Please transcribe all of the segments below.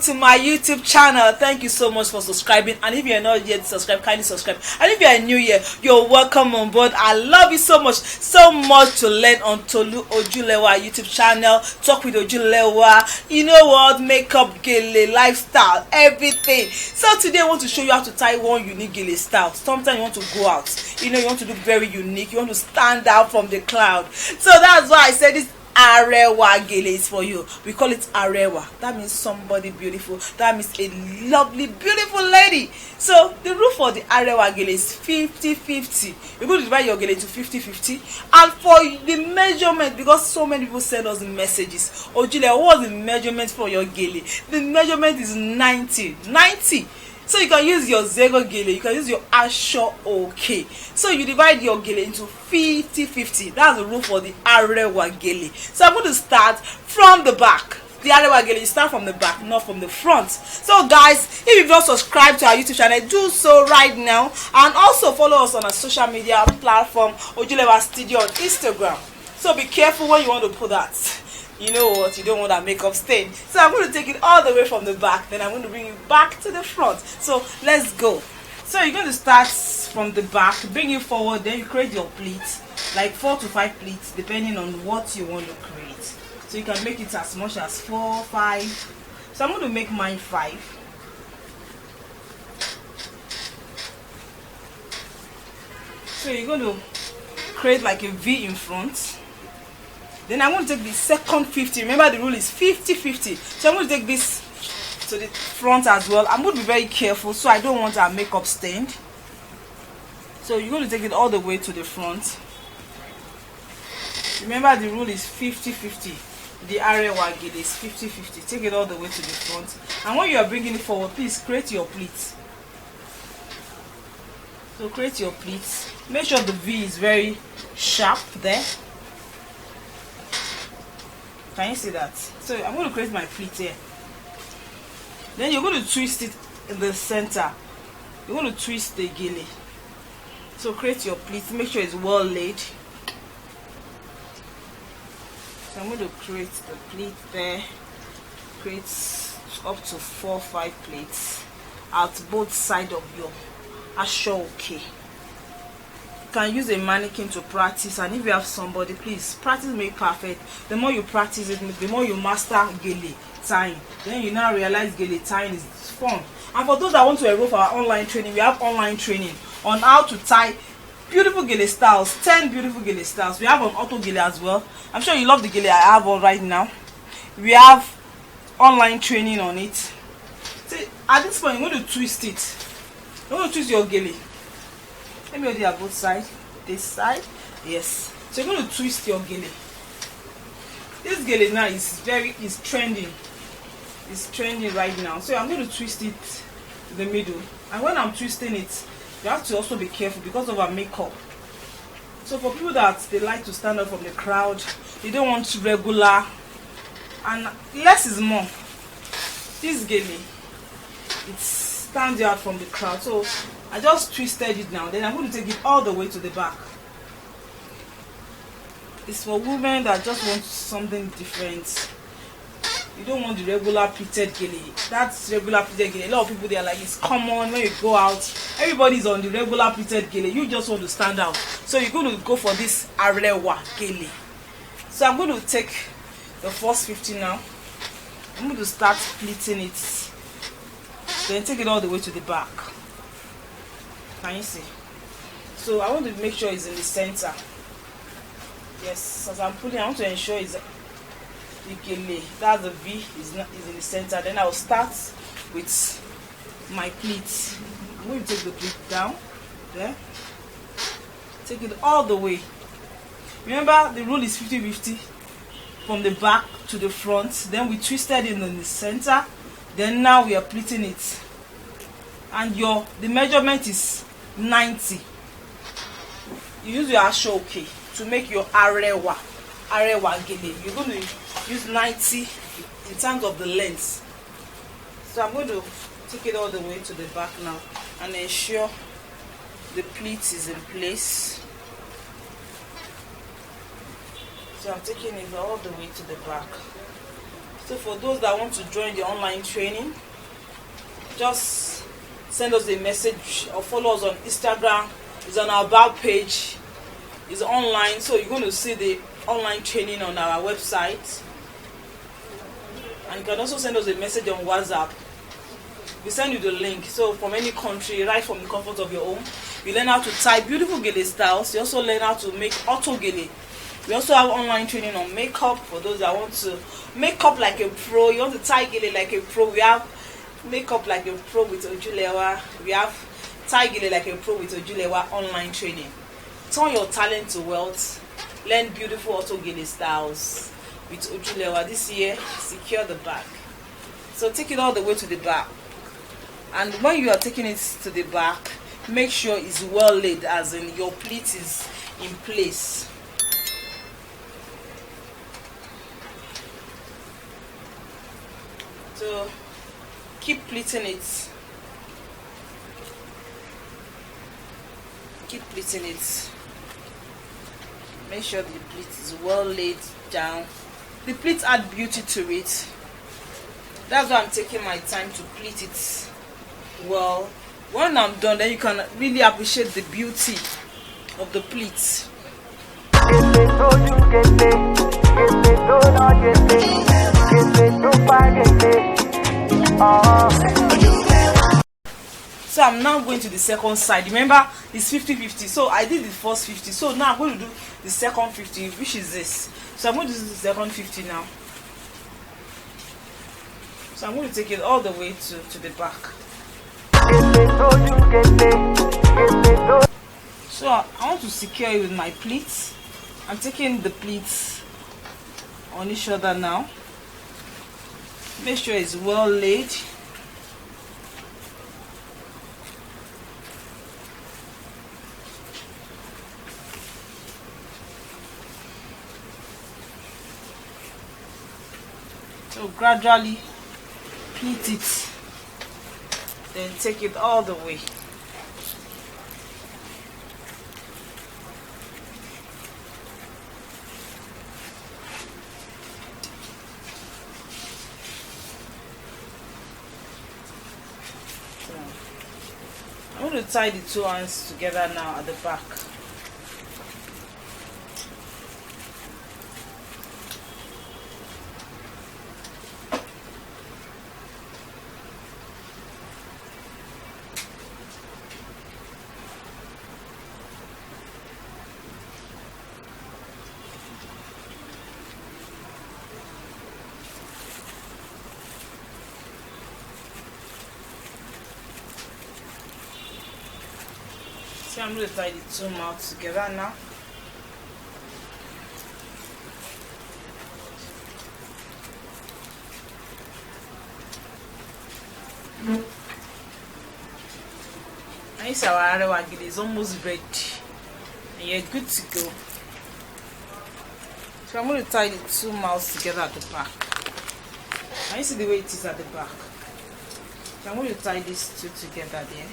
to my YouTube channel. Thank you so much for subscribing, and if you are not yet subscribed, kindly subscribe. And if you are new here, you're welcome on board. I love you so much to learn on Tolu Ojulewa YouTube channel. Talk with Ojulewa, you know what, makeup, gele, lifestyle, everything. So today I want to show you how to tie one unique gele style. Sometimes you want to go out, you want to look very unique, you want to stand out from the crowd. So that's why I said this Arewa gele is for you. We call it Arewa. That means somebody beautiful. That means a lovely, beautiful lady. So the rule for the Arewa gele is 50-50. You're going to divide your gele into 50-50. And for the measurement, because so many people send us messages, Ojulewa, what's the measurement for your gele? The measurement is 90. So you can use your Zego gele, you can use your Aso Oke. So you divide your gele into 50-50. That's the rule for the Arewa gele. So I'm going to start from the back. The Arewa gele, you start from the back, not from the front. So guys, if you've not subscribed to our YouTube channel, do so right now. And also follow us on our social media platform, Ojulewa Studio on Instagram. So be careful when you want to put that. You know what, you don't want that makeup stain. So I'm going to take it all the way from the back, then I'm going to bring it back to the front. So let's go. So you're going to start from the back, bring it forward, then you create your pleats, like 4 to 5 pleats depending on what you want to create. So you can make it as much as 4, 5. So I'm going to make mine 5. So you're going to create like a V in front. Then I'm going to take the second 50. Remember the rule is 50-50. So I'm going to take this to the front as well. I'm going to be very careful so I don't want our makeup stained. So you're going to take it all the way to the front. Remember the rule is 50-50. The Arewa gele is 50-50. Take it all the way to the front. And when you are bringing it forward, please create your pleats. So create your pleats. Make sure the V is very sharp there. Can you see that? So I'm going to create my pleat here. Then you're going to twist it in the center. You're going to twist the gele. So create your pleat. Make sure it's well laid. So I'm going to create the pleat there. Create up to 4 or 5 pleats at both sides of your Aso Oke. Can use a mannequin to practice, and if you have somebody, please practice make perfect. The more you practice it, the more you master gele tying. Then you now realize gele tying is fun. And for those that want to enroll for our online training, we have online training on how to tie beautiful gele styles, 10 beautiful gele styles. We have on auto gele as well. I'm sure you love the gele I have on right now. We have online training on it. See, at this point you're going to twist it. You're going to twist your gele. Let me hold it at both sides. This side, yes. So you're going to twist your gele. This gele now is trending. It's trending right now. So I'm going to twist it in the middle. And when I'm twisting it, you have to also be careful because of our makeup. So for people that they like to stand up from the crowd, they don't want regular, and less is more. This gele, it stands out from the crowd. So I just twisted it now. Then I'm going to take it all the way to the back. It's for women that just want something different. You don't want the regular pleated gele. That's regular pleated gele. A lot of people, they are like, it's common when you go out. Everybody's on the regular pleated gele. You just want to stand out. So you're going to go for this Arewa gele. So I'm going to take the first 50 now. I'm going to start pleating it. Then take it all the way to the back. Can you see? So I want to make sure it's in the center. Yes, as I'm pulling, I want to ensure it's the gele. That's the V is in the center. Then I'll start with my pleat. I'm going to take the pleat down there. Take it all the way. Remember the rule is 50-50 from the back to the front. Then we twisted it in the center. Then now we are pleating it. And the measurement is 90. You use your Aso Oke to make your Arewa gele. You're going to use 90 in terms of the length. So I'm going to take it all the way to the back now and ensure the pleat is in place. So I'm taking it all the way to the back. So for those that want to join the online training, just send us a message or follow us on Instagram. It's on our about page. It's online, so you're going to see the online training on our website. And you can also send us a message on WhatsApp. We send you the link. So from any country, right from the comfort of your home, you learn how to tie beautiful gele styles. You also learn how to make auto gele. We also have online training on makeup for those that want to make up like a pro. You want to tie gele like a pro. We have makeup like a pro with Ojulewa. We have tie gele like a pro with Ojulewa online training. Turn your talent to wealth. Learn beautiful auto gele styles with Ojulewa. This year, secure the back. So take it all the way to the back. And when you are taking it to the back, make sure it's well laid, as in your pleat is in place. So keep pleating it. Keep pleating it. Make sure the pleat is well laid down. The pleat add beauty to it. That's why I'm taking my time to pleat it well. When I'm done, then you can really appreciate the beauty of the pleat. So I'm now going to the second side. Remember, it's 50-50. So I did the first 50. So now I'm going to do the second 50, which is this. So I'm going to do the second 50 now. So I'm going to take it all the way to the back. So I want to secure it with my pleats. I'm taking the pleats on each other now. Make sure it's well laid. So gradually pleat it, then take it all the way. So I'm going to tie the two hands together now at the back. So I'm going to tie the two mouths together now. And this our arewa gele is almost ready. And you're good to go. So I'm going to tie the two mouths together at the back. And you see the way it is at the back. So I'm going to tie these two together there.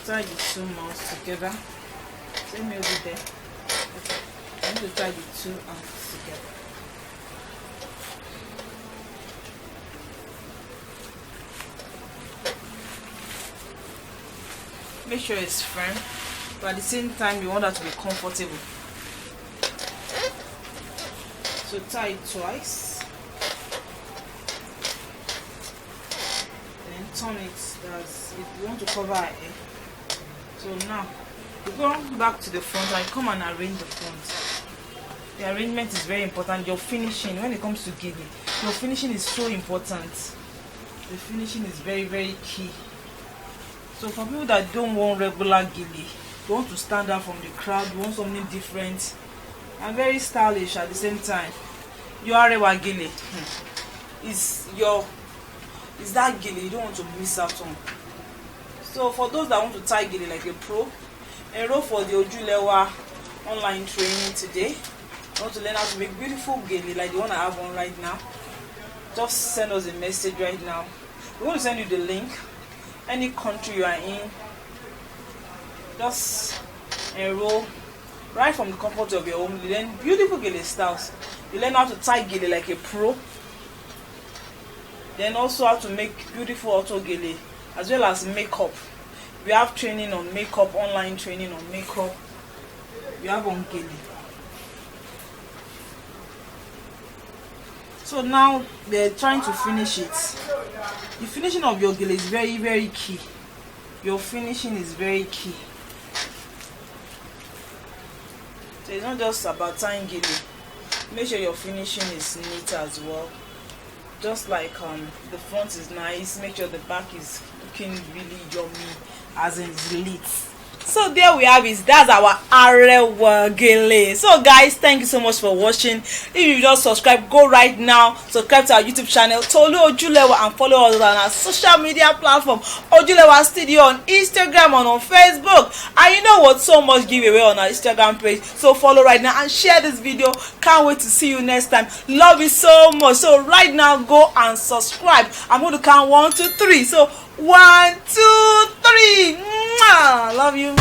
Tie the two mouths together. Let me over there. Okay. I'm going to tie the two arms together. Make sure it's firm, but at the same time you want that to be comfortable. So tie it twice. Then turn it. That's if you want to cover our hair. So now you go back to the front and come and arrange the front. The arrangement is very important. Your finishing, when it comes to gele, your finishing is so important. The finishing is very, very key. So for people that don't want regular gele, you want to stand out from the crowd, you want something different and very stylish at the same time, your arewa gele is that gele you don't want to miss out on. So for those that want to tie gele like a pro, enroll for the Ojulewa online training today. You want to learn how to make beautiful gele like the one I have on right now, just send us a message right now. We're going to send you the link. any country you are in, just enroll right from the comfort of your home. You learn beautiful gele styles. You learn how to tie gele like a pro. Then also how to make beautiful auto gele, as well as makeup. We have training on makeup, online training on makeup. We have on gele. So now they're trying to finish it. The finishing of your gele is very, very key. Your finishing is very key. So it's not just about tying gele. Make sure your finishing is neat as well. Just like the front is nice, make sure the back is looking really yummy, as in it's lit. So there we have it. That's our Arewa gele. So guys, thank you so much for watching. If you just subscribe, go right now, subscribe to our YouTube channel Tolu Ojulewa, and follow us on our social media platform Ojulewa Studio on Instagram and on Facebook. And you know what, so much giveaway on our Instagram page, so follow right now and share this video. Can't wait to see you next time. Love you so much. So right now, go and subscribe. I'm going to count 1, 2, 3. So 1, 2, 3. Mwah! Love you.